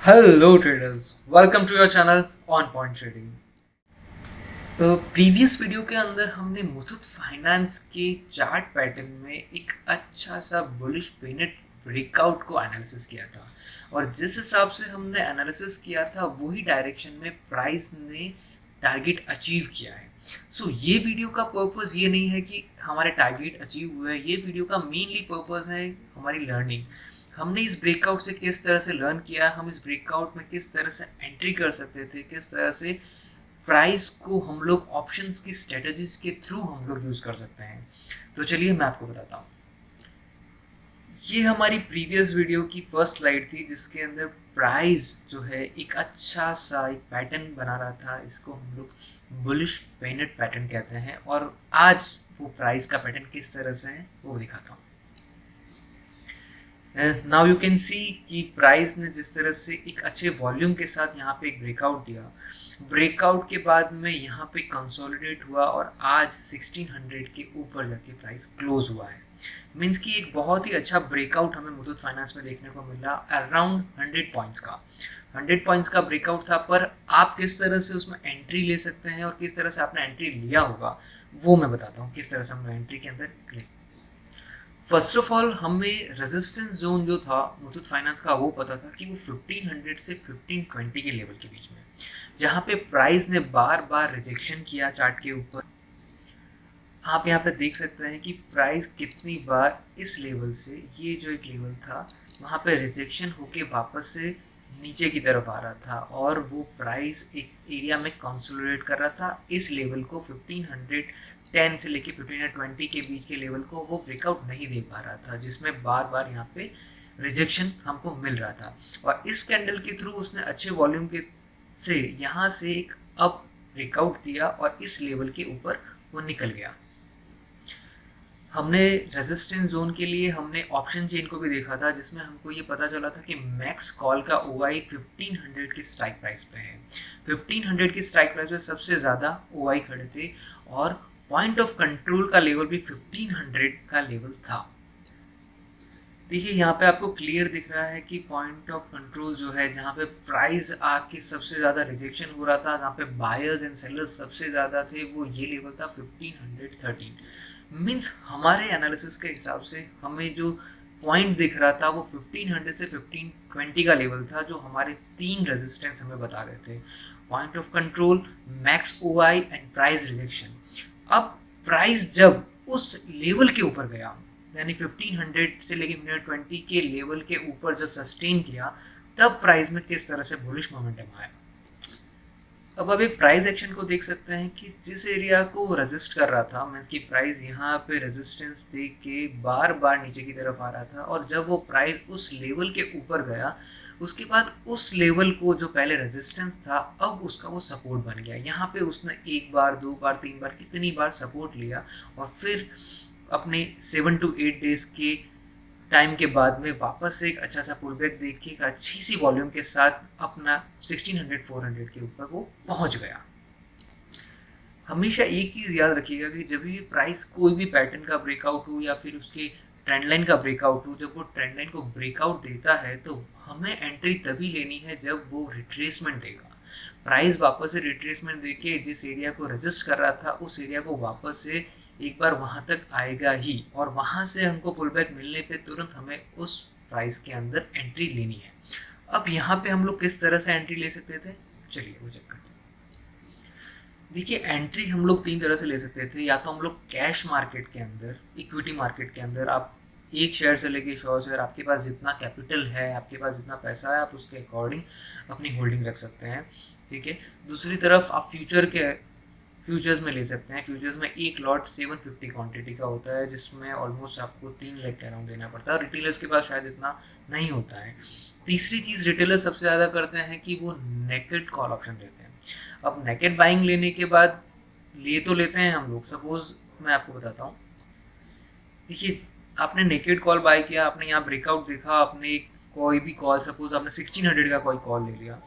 Hello traders, welcome to your channel On Point Trading। Previous video के अंदर हमने Muthoot finance के चार्ट पैटर्न में एक अच्छा सा बुलिश पेनेट ब्रेकआउट को एनालिसिस किया था और जिस हिसाब से हमने एनालिसिस किया था वही डायरेक्शन में प्राइस ने टारगेट अचीव किया है। ये वीडियो का पर्पस ये नहीं है कि हमारे टारगेट अचीव हुए, ये वीडियो का मेनली पर्पस है हमारी लर्निंग। हमने इस ब्रेकआउट से किस तरह से लर्न किया, हम इस ब्रेकआउट में किस तरह से एंट्री कर सकते थे, किस तरह से प्राइस को हम लोग ऑप्शंस की स्ट्रेटजीज के थ्रू हम लोग यूज कर सकते हैं। तो चलिए मैं आपको बताता हूँ। ये हमारी प्रीवियस वीडियो की फर्स्ट स्लाइड थी जिसके अंदर प्राइस जो है एक अच्छा सा एक पैटर्न बना रहा था। इसको हम लोग बुलिश पेनेट पैटर्न कहते हैं और आज वो प्राइस का पैटर्न किस तरह से है वो दिखाता हूँ। नाउ यू कैन सी कि प्राइस ने जिस तरह से एक अच्छे वॉल्यूम के साथ यहाँ पे एक ब्रेकआउट दिया, ब्रेकआउट के बाद में यहाँ पे कंसोलिडेट हुआ और आज 1600 के ऊपर जाके प्राइस क्लोज हुआ है। मीन्स कि एक बहुत ही अच्छा ब्रेकआउट हमें मुथूट फाइनेंस में देखने को मिला अराउंड 100 पॉइंट्स का। 100 पॉइंट्स का ब्रेकआउट था, पर आप किस तरह से उसमें एंट्री ले सकते हैं और किस तरह से आपने एंट्री लिया होगा वो मैं बताता हूँ किस तरह से हमने एंट्री के अंदर क्लिक। फर्स्ट ऑफ ऑल हमें रेजिस्टेंस जोन जो था मुथूट फाइनेंस का वो पता था कि वो 1500 से 1520 के लेवल के बीच में, जहाँ पे प्राइस ने बार बार रिजेक्शन किया चार्ट के ऊपर। आप यहाँ पे देख सकते हैं कि प्राइस कितनी बार इस लेवल से, ये जो एक लेवल था वहाँ पे रिजेक्शन होके वापस से नीचे की तरफ आ रहा था और वो प्राइस एक एरिया में कंसोलिडेट कर रहा था। इस लेवल को 1510 से लेके 1520 के बीच के लेवल को वो ब्रेकआउट नहीं दे पा रहा था, जिसमें बार बार यहाँ पे रिजेक्शन हमको मिल रहा था। और इस कैंडल के थ्रू उसने अच्छे वॉल्यूम के से यहाँ से एक अप ब्रेकआउट दिया और इस लेवल के ऊपर वो निकल गया। हमने रेजिस्टेंस जोन के लिए हमने ऑप्शन चेन को भी देखा था जिसमें हमको ये पता चला था कि मैक्स कॉल का ओआई 1500 की स्ट्राइक प्राइस पे है। 1500 की स्ट्राइक प्राइस पे सबसे ज़्यादा ओआई खड़े थे और पॉइंट ऑफ कंट्रोल का लेवल भी 1500 का लेवल था। देखिए यहाँ पे आपको क्लियर दिख रहा है कि पॉइंट ऑफ कंट्रोल जो है, जहाँ पे प्राइस आके सबसे ज़्यादा रिजेक्शन हो रहा था, जहाँ पे बायर्स एंड सेलर्स सबसे ज़्यादा थे, वो ये लेवल था 1513। मीन्स हमारे एनालिसिस के हिसाब से हमें जो पॉइंट दिख रहा था वो 1500 से 1520 का लेवल था, जो हमारे तीन रेजिस्टेंस हमें बता रहे थे: point of control, max OI and price rejection. अब प्राइस जब उस लेवल के ऊपर गया, यानी 1500 से लेके 1520 के लेवल के ऊपर जब सस्टेन किया, तब प्राइस में किस तरह से बुलिश मोमेंटम आया। अब एक प्राइस एक्शन को देख सकते हैं कि जिस एरिया को वो रेजिस्ट कर रहा था, मीन्स की प्राइस यहाँ पे रेजिस्टेंस दे के बार बार नीचे की तरफ आ रहा था और जब वो प्राइस उस लेवल के ऊपर गया, उसके बाद उस लेवल को जो पहले रेजिस्टेंस था अब उसका वो सपोर्ट बन गया। यहाँ पे उसने एक बार, दो बार, तीन बार, कितनी बार सपोर्ट लिया और फिर अपने 7 to 8 डेज के टाइम के बाद में वापस से एक अच्छा सा पुल बैक देख के एक अच्छी सी वॉल्यूम के साथ अपना 1600 400 के ऊपर वो पहुंच गया। हमेशा एक चीज़ याद रखिएगा कि जब भी प्राइस कोई भी पैटर्न का ब्रेकआउट हो या फिर उसके ट्रेंड लाइन का ब्रेकआउट हो, जब वो ट्रेंड लाइन को ब्रेकआउट देता है तो हमें एंट्री तभी लेनी है जब वो रिट्रेसमेंट देगा। प्राइस वापस से रिट्रेसमेंट देके जिस एरिया को रेजिस्ट कर रहा था उस एरिया को वापस से एक बार वहाँ तक आएगा ही और वहाँ से हमको पुल बैक मिलने पे तुरंत हमें उस प्राइस के अंदर एंट्री लेनी है। अब यहाँ पे हम लोग किस तरह से एंट्री ले सकते थे, चलिए वो चेक करते हैं। देखिए एंट्री हम लोग तीन तरह से ले सकते थे। या तो हम लोग कैश मार्केट के अंदर, इक्विटी मार्केट के अंदर, आप एक शेयर से लेके 100 शेयर, आपके पास जितना कैपिटल है, आपके पास जितना पैसा है, आप उसके अकॉर्डिंग अपनी होल्डिंग रख सकते हैं, ठीक है। दूसरी तरफ आप फ्यूचर्स में ले सकते हैं। फ्यूचर्स में एक लॉट 750 क्वांटिटी का होता है जिसमें ऑलमोस्ट आपको 3 लाख के अराउंड देना पड़ता है। रिटेलर्स के पास शायद इतना नहीं होता है। तीसरी चीज़ रिटेलर सबसे ज़्यादा करते हैं कि वो नेकेड कॉल ऑप्शन लेते हैं। अब नेकेड बाइंग लेने के बाद ले तो लेते हैं हम लोग, सपोज मैं आपको बताता हूँ। देखिए आपने नेकेड कॉल बाय किया, आपने यहाँ ब्रेकआउट देखा, आपने कोई भी कॉल, सपोज आपने 1600 का कोई कॉल ले लिया।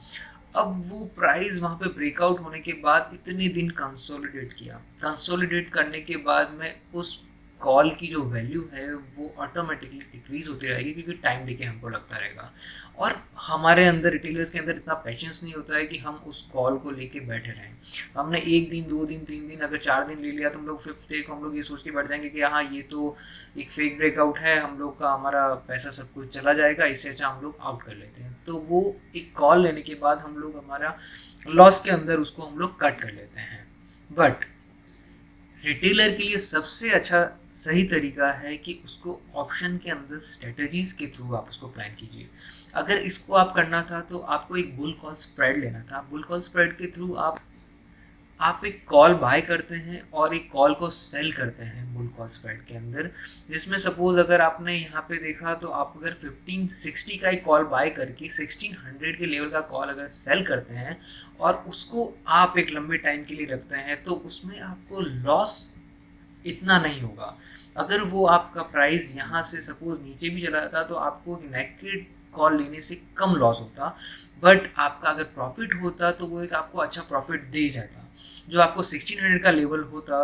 अब वो प्राइस वहाँ पे ब्रेकआउट होने के बाद इतने दिन कंसोलिडेट किया, कंसोलिडेट करने के बाद में उस कॉल की जो वैल्यू है वो ऑटोमेटिकली डिक्रीज होती रहेगी, क्योंकि टाइम डिके हमको लगता रहेगा। और हमारे अंदर, रिटेलर्स के अंदर इतना पेशेंस नहीं होता है कि हम उस कॉल को लेके बैठे रहें। हमने 1 दिन, 2 दिन, 3 दिन, अगर 4 दिन ले लिया तो हम लोग 5th डे को हम लोग ये सोच के बैठ जाएंगे कि हाँ ये तो एक फेक ब्रेकआउट है, हम लोग का हमारा पैसा सब कुछ चला जाएगा, इससे अच्छा हम लोग आउट कर लेते हैं। तो वो एक कॉल लेने के बाद हम लोग हमारा लॉस के अंदर उसको हम लोग कट कर लेते हैं। बट रिटेलर के लिए सबसे अच्छा सही तरीका है कि उसको ऑप्शन के अंदर स्ट्रेटजीज के थ्रू आप उसको प्लान कीजिए। अगर इसको आप करना था तो आपको एक बुल कॉल स्प्रेड लेना था। बुल कॉल स्प्रेड के थ्रू आप एक कॉल बाय करते हैं और एक कॉल को सेल करते हैं बुल कॉल स्प्रेड के अंदर, जिसमें सपोज अगर आपने यहाँ पे देखा तो आप अगर 1560 का एक कॉल बाय करके 1600 के लेवल का कॉल अगर सेल करते हैं और उसको आप एक लंबे टाइम के लिए रखते हैं तो उसमें आपको लॉस इतना नहीं होगा। अगर वो आपका प्राइस यहाँ से सपोज नीचे भी चला जाता तो आपको नेकेड कॉल लेने से कम लॉस होता, बट आपका अगर प्रॉफिट होता तो वो एक आपको अच्छा प्रॉफिट दे जाता। जो आपको 1600 का लेवल होता,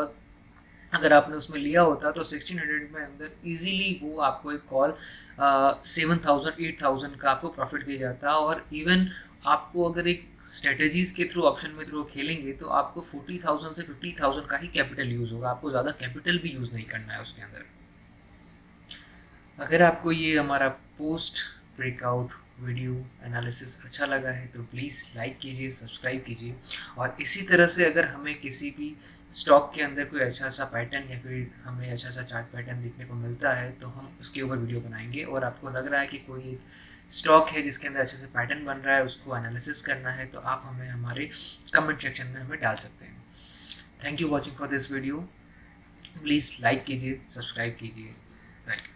अगर आपने उसमें लिया होता तो 1600 में अंदर इजीली वो आपको एक कॉल 7000 8000 का आपको प्रॉफिट दे जाता। और इवन आपको अगर एक स्ट्रेटजीज के थ्रू, ऑप्शन में थ्रू खेलेंगे तो आपको 40,000 से 50,000 का ही कैपिटल यूज होगा, आपको ज़्यादा कैपिटल भी यूज नहीं करना है उसके अंदर। अगर आपको ये हमारा पोस्ट ब्रेकआउट वीडियो एनालिसिस अच्छा लगा है तो प्लीज़ लाइक कीजिए, सब्सक्राइब कीजिए। और इसी तरह से अगर हमें किसी भी स्टॉक के अंदर कोई अच्छा सा पैटर्न या फिर हमें अच्छा सा चार्ट पैटर्न देखने को मिलता है तो हम उसके ऊपर वीडियो बनाएंगे। और आपको लग रहा है कि कोई एक स्टॉक है जिसके अंदर अच्छे से पैटर्न बन रहा है, उसको एनालिसिस करना है, तो आप हमें हमारे कमेंट सेक्शन में हमें डाल सकते हैं। Thank you watching for this video. Please like कीजिए, सब्सक्राइब कीजिए। वेलकम।